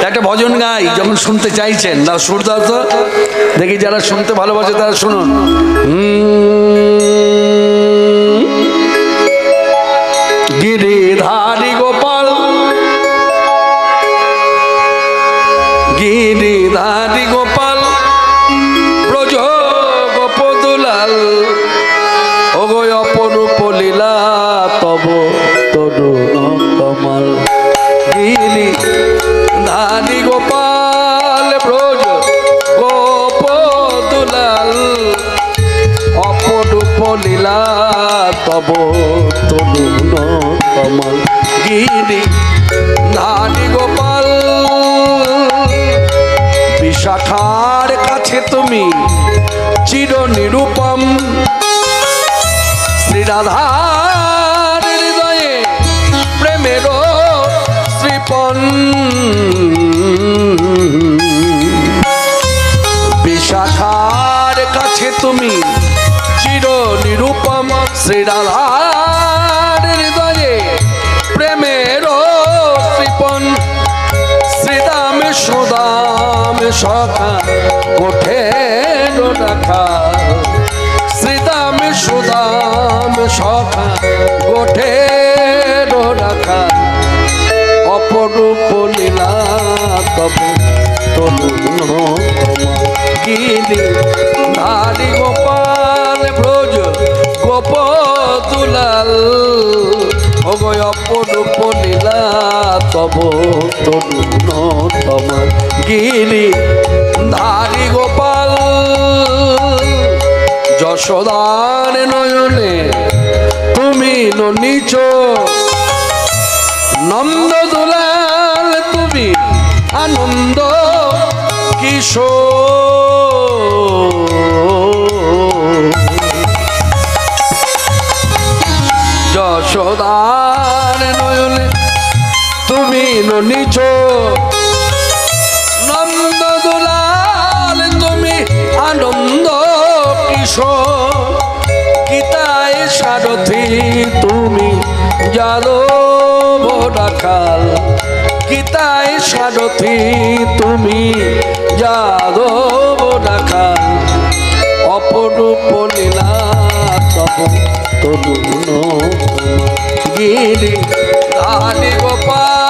একটা ভজন গাই যখন শুনতে চাইছেন না সুর দাও তো দেখি যারা শুনতে ভালোবাসে তারা শুনুন গিরিধারী গোপাল গিরিধারী গোপাল ব্রজ গোপদুলাল ওগো অপরূপ লীলা তব তরু কমল গিরিধারী গোপাল ব্রজ গোপদুলাল অপরূপ লীলা তব তরু কমল গিরিধারী গোপাল বিশাখার কাছে তুমি চির নিরূপম শ্রীরাধার হৃদয়ে প্রেমের শ্রীপন বিশাখার কাছে তুমি চির নিরূপম শ্রীরাধার হৃদয়ে প্রেমের শ্রীপন শ্রীদাম সুদাম সখা ওঠে রাখা শ্রীদাম সুদাম সখা ওঠে রাখা অপরূপ লীলা তব তরুণ গিরিধারী গোপাল ব্রজ গোপদুলাল ওগো অপরূপ লীলা তব তরুণ গিরিধারী গোপাল যশোদার নয়নে তুমি নিচ নন্দ দুলাল তুমি আনন্দ কিশোর যশোদার নয়নে তুমি নিচ নন্দ দুলাল তুমি আনন্দ কিশোর গীতায় সারথি তুমি যাদব রাখাল গীতায় সারথি তুমি যাদব রাখাল অপরূপ লীলা তব তরুণ গিরিধারী গোপাল